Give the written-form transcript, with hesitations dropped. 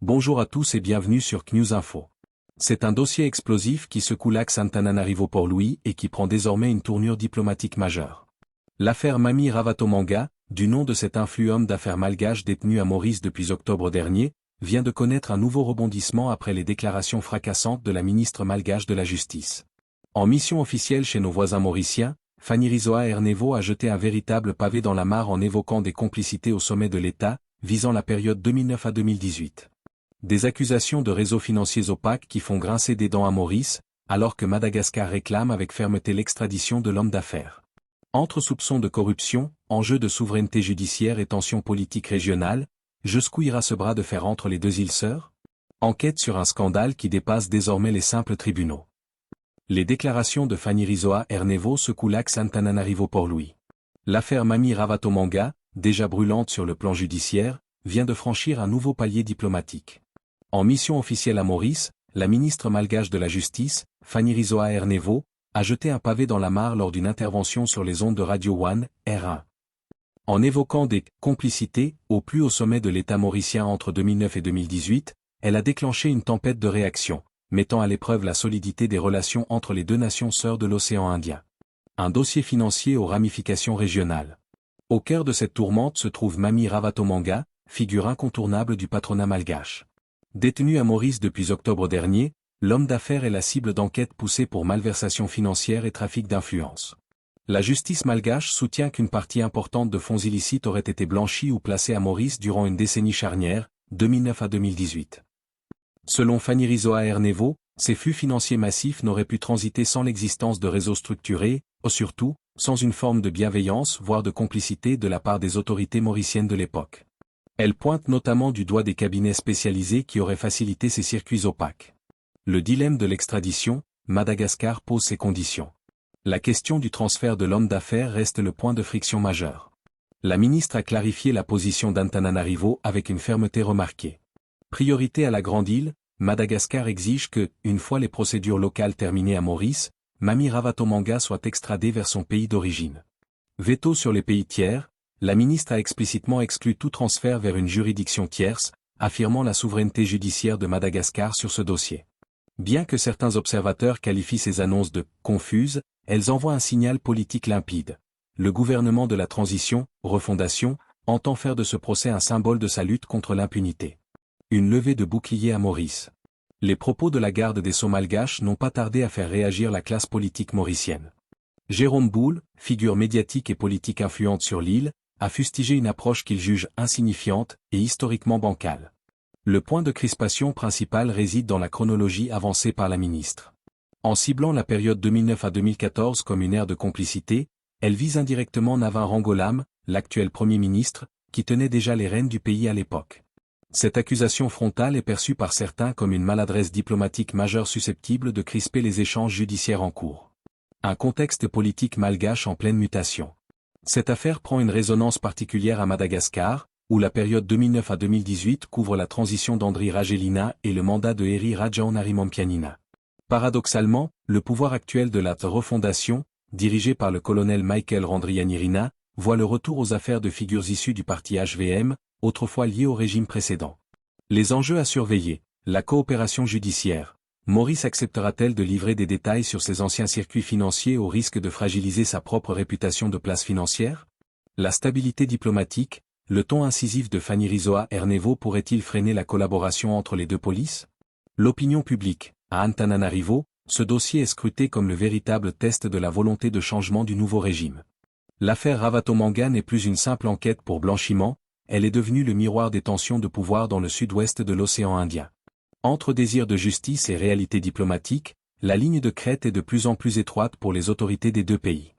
Bonjour à tous et bienvenue sur CNews Info. C'est un dossier explosif qui secoue l'axe Antananarivo-Port-Louis et qui prend désormais une tournure diplomatique majeure. L'affaire Mami Ravatomanga, du nom de cet influent homme d'affaires malgache détenu à Maurice depuis octobre dernier, vient de connaître un nouveau rebondissement après les déclarations fracassantes de la ministre malgache de la Justice. En mission officielle chez nos voisins mauriciens, Fanny-Rizzoa Ernevo a jeté un véritable pavé dans la mare en évoquant des complicités au sommet de l'État, visant la période 2009 à 2018. Des accusations de réseaux financiers opaques qui font grincer des dents à Maurice, alors que Madagascar réclame avec fermeté l'extradition de l'homme d'affaires. Entre soupçons de corruption, enjeux de souveraineté judiciaire et tensions politiques régionales, jusqu'où ira ce bras de fer entre les deux îles sœurs? Enquête sur un scandale qui dépasse désormais les simples tribunaux. Les déclarations de Fanny-Rizzoa Ernevo secouent l'axe Antananarivo-Port-Louis. L'affaire Mami Ravatomanga, déjà brûlante sur le plan judiciaire, vient de franchir un nouveau palier diplomatique. En mission officielle à Maurice, la ministre malgache de la Justice, Fanny-Rizzoa Ernevo, a jeté un pavé dans la mare lors d'une intervention sur les ondes de Radio One, R1. En évoquant des « complicités » au plus haut sommet de l'État mauricien entre 2009 et 2018, elle a déclenché une tempête de réactions, mettant à l'épreuve la solidité des relations entre les deux nations sœurs de l'océan Indien. Un dossier financier aux ramifications régionales. Au cœur de cette tourmente se trouve Mami Ravatomanga, figure incontournable du patronat malgache. Détenu à Maurice depuis octobre dernier, l'homme d'affaires est la cible d'enquêtes poussées pour malversation financière et trafic d'influence. La justice malgache soutient qu'une partie importante de fonds illicites aurait été blanchie ou placée à Maurice durant une décennie charnière, 2009 à 2018. Selon Fanny-Rizzoa Ernevo, ces flux financiers massifs n'auraient pu transiter sans l'existence de réseaux structurés, ou surtout, sans une forme de bienveillance voire de complicité de la part des autorités mauriciennes de l'époque. Elle pointe notamment du doigt des cabinets spécialisés qui auraient facilité ces circuits opaques. Le dilemme de l'extradition, Madagascar pose ses conditions. La question du transfert de l'homme d'affaires reste le point de friction majeur. La ministre a clarifié la position d'Antananarivo avec une fermeté remarquée. Priorité à la Grande Île, Madagascar exige que, une fois les procédures locales terminées à Maurice, Mami Ravatomanga soit extradée vers son pays d'origine. Veto sur les pays tiers, la ministre a explicitement exclu tout transfert vers une juridiction tierce, affirmant la souveraineté judiciaire de Madagascar sur ce dossier. Bien que certains observateurs qualifient ces annonces de « confuses », elles envoient un signal politique limpide. Le gouvernement de la transition, refondation, entend faire de ce procès un symbole de sa lutte contre l'impunité. Une levée de bouclier à Maurice. Les propos de la garde des Sceaux malgaches n'ont pas tardé à faire réagir la classe politique mauricienne. Jérôme Boule, figure médiatique et politique influente sur l'île, a fustigé une approche qu'il juge insignifiante et historiquement bancale. Le point de crispation principal réside dans la chronologie avancée par la ministre. En ciblant la période 2009 à 2014 comme une ère de complicité, elle vise indirectement Navin Rangolam, l'actuel Premier ministre, qui tenait déjà les rênes du pays à l'époque. Cette accusation frontale est perçue par certains comme une maladresse diplomatique majeure susceptible de crisper les échanges judiciaires en cours. Un contexte politique malgache en pleine mutation. Cette affaire prend une résonance particulière à Madagascar, où la période 2009 à 2018 couvre la transition d'Andry Rajoelina et le mandat de Heri Rajaonarimampianina. Paradoxalement, le pouvoir actuel de la refondation, dirigé par le colonel Michael Randrianirina, voit le retour aux affaires de figures issues du parti HVM, autrefois liées au régime précédent. Les enjeux à surveiller, la coopération judiciaire. Maurice acceptera-t-elle de livrer des détails sur ses anciens circuits financiers au risque de fragiliser sa propre réputation de place financière? La stabilité diplomatique, le ton incisif de Fanny-Rizzoa Ernevo pourrait-il freiner la collaboration entre les deux polices? L'opinion publique, à Antananarivo, ce dossier est scruté comme le véritable test de la volonté de changement du nouveau régime. L'affaire Ravatomanga n'est plus une simple enquête pour blanchiment, elle est devenue le miroir des tensions de pouvoir dans le sud-ouest de l'océan Indien. Entre désir de justice et réalité diplomatique, la ligne de crête est de plus en plus étroite pour les autorités des deux pays.